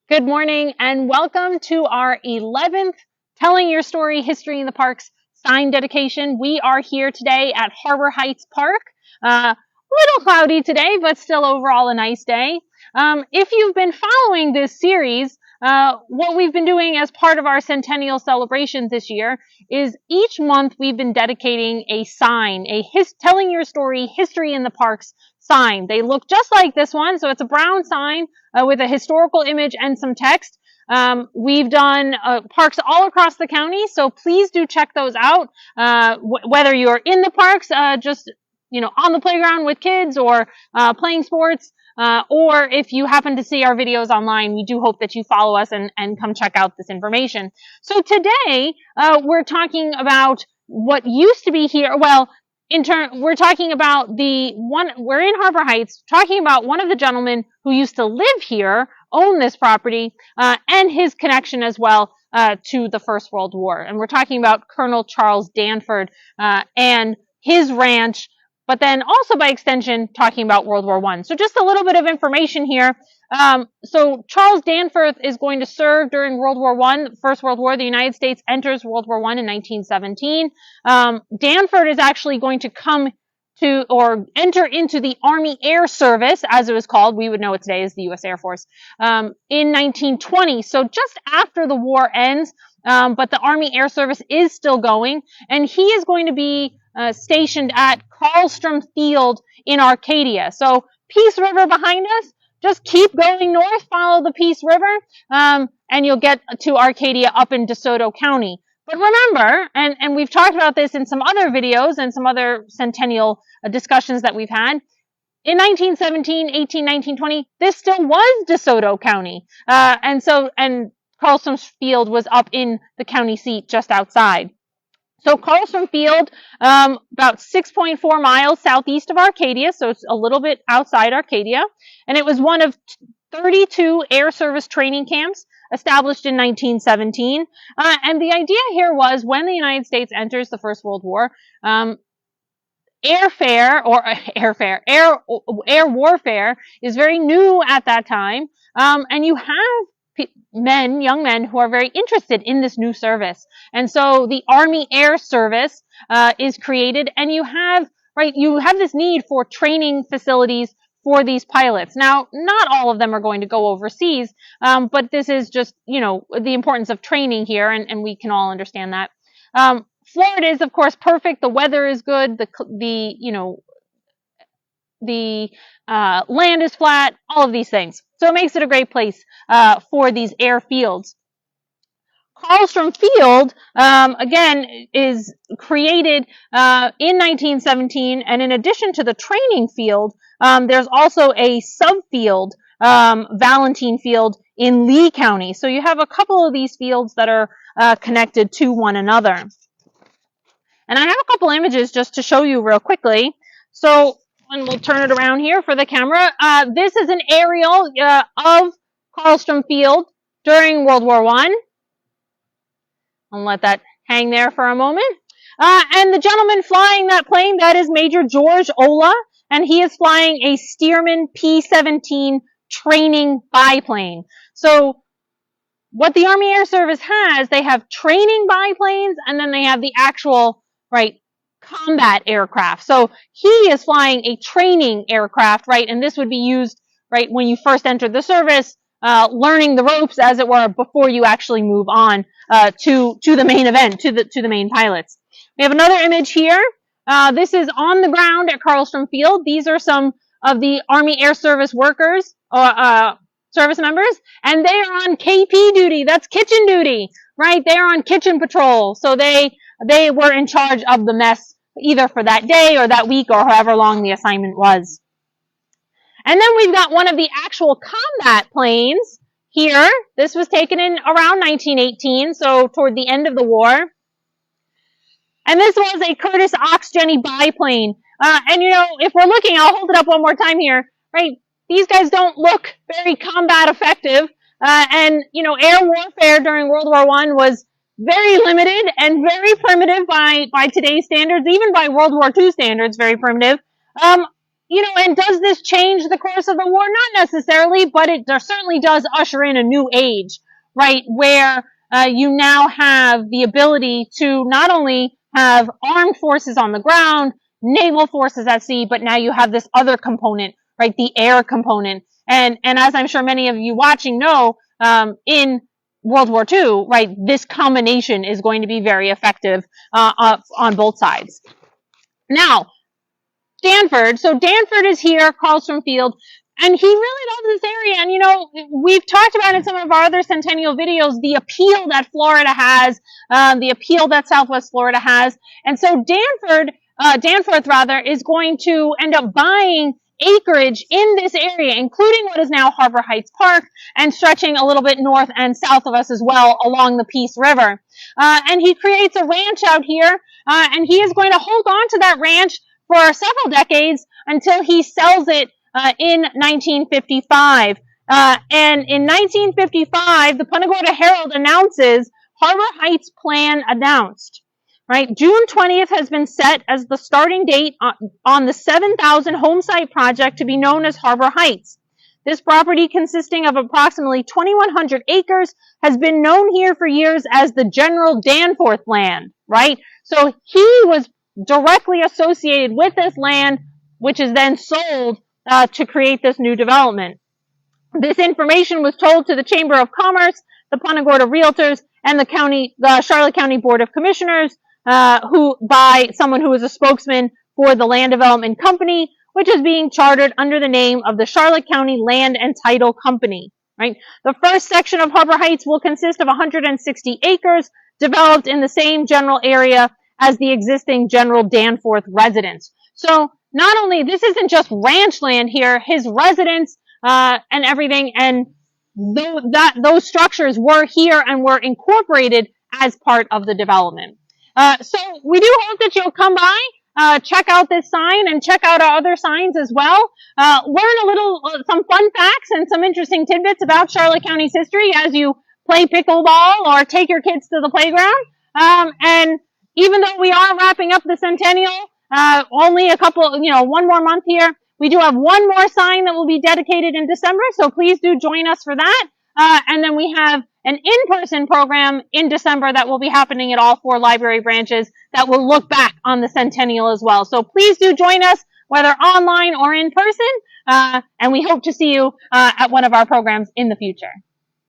Good morning and welcome to our 11th Telling Your Story History in the Parks sign dedication. We are here today at Harbour Heights Park. A little cloudy today, but still overall a nice day. If you've been following this series, what we've been doing as part of our Centennial celebrations this year is each month we've been dedicating a sign, Telling Your Story History in the Parks sign. They look just like this one, so it's a brown sign with a historical image and some text. We've done parks all across the county, so please do check those out. Whether you're in the parks, just on the playground with kids or playing sports, or if you happen to see our videos online, we do hope that you follow us and come check out this information. So today, we're talking about what used to be here. Well, we're talking about we're in Harbour Heights, talking about one of the gentlemen who used to live here, own this property, and his connection as well to the First World War. And we're talking about Colonel Charles Danford and his ranch, but then also by extension talking about World War I. So just a little bit of information here. So Charles Danforth is going to serve during World War I, First World War. The United States enters World War I in 1917. Danforth is actually going to enter into the Army Air Service, as it was called. We would know it today as the U.S. Air Force, in 1920. So just after the war ends, but the Army Air Service is still going, and he is going to be stationed at Carlstrom Field in Arcadia. So Peace River behind us. Just keep going north, follow the Peace River, and you'll get to Arcadia up in DeSoto County. But remember, and we've talked about this in some other videos and some other Centennial discussions that we've had, in 1917, 18, 19, 20, this still was DeSoto County. And Carlstrom Field was up in the county seat just outside. So Carlstrom Field, about 6.4 miles southeast of Arcadia, so it's a little bit outside Arcadia, and it was one of 32 Air Service training camps established in 1917. And the idea here was when the United States enters the First World War, air warfare is very new at that time, and you have young men who are very interested in this new service. And so the Army Air Service is created, and you have this need for training facilities for these pilots. Now, not all of them are going to go overseas, but this is just, the importance of training here, and we can all understand that. Florida is, of course, perfect. The weather is good. The land is flat, all of these things. So it makes it a great place for these airfields. Carlstrom Field, again, is created in 1917, and in addition to the training field, there's also a subfield, Valentine Field, in Lee County. So you have a couple of these fields that are connected to one another. And I have a couple images just to show you real quickly. So, and we'll turn it around here for the camera. This is an aerial of Carlstrom Field during World War I. I'll let that hang there for a moment. And the gentleman flying that plane, that is Major George Ola, and he is flying a Stearman P-17 training biplane. So what the Army Air Service has, they have training biplanes, and then they have the actual, combat aircraft. So he is flying a training aircraft, and this would be used, when you first enter the service, learning the ropes, as it were, before you actually move on to the main event, to the main pilots. We have another image here. This is on the ground at Carlstrom Field. These are some of the Army Air Service workers, service members, and they are on KP duty. That's kitchen duty, They're on kitchen patrol. So they were in charge of the mess, either for that day or that week or however long the assignment was. And then we've got one of the actual combat planes here. This was taken in around 1918, so toward the end of the war. And this was a Curtiss Ox Jenny biplane. And if we're looking, I'll hold it up one more time here, These guys don't look very combat effective. And air warfare during World War I was very limited and very primitive by today's standards, even by World War II standards, very primitive. and does this change the course of the war? Not necessarily, but it certainly does usher in a new age, right, where you now have the ability to not only have armed forces on the ground, naval forces at sea, but now you have this other component, right, the air component. And as I'm sure many of you watching know, in World War II, right, this combination is going to be very effective on both sides. Now, Danford. So Danford is here, Carlstrom Field, and he really loves this area. And, we've talked about in some of our other Centennial videos the appeal that Florida has, the appeal that Southwest Florida has. And so Danforth is going to end up buying acreage in this area, including what is now Harbour Heights Park, and stretching a little bit north and south of us as well along the Peace River. And he creates a ranch out here, and he is going to hold on to that ranch for several decades until he sells it in 1955. And in 1955, the Punta Gorda Herald announces Harbour Heights Plan announced. Right, June 20th has been set as the starting date on the 7,000 home site project to be known as Harbour Heights. This property, consisting of approximately 2,100 acres, has been known here for years as the General Danforth land, right? So he was directly associated with this land, which is then sold to create this new development. This information was told to the Chamber of Commerce, the Punta Gorda Realtors, and the Charlotte County Board of Commissioners, by someone who is a spokesman for the Land Development Company, which is being chartered under the name of the Charlotte County Land and Title Company. Right. The first section of Harbour Heights will consist of 160 acres, developed in the same general area as the existing General Danforth residence. So not only this isn't just ranch land here, his residence and everything, and those structures were here and were incorporated as part of the development. So we do hope that you'll come by, check out this sign and check out our other signs as well. Learn some fun facts and some interesting tidbits about Charlotte County's history as you play pickleball or take your kids to the playground. And even though we are wrapping up the Centennial, only one more month here, we do have one more sign that will be dedicated in December. So please do join us for that. And then we have an in-person program in December that will be happening at all 4 library branches that will look back on the Centennial as well. So please do join us, whether online or in person, and we hope to see you at one of our programs in the future.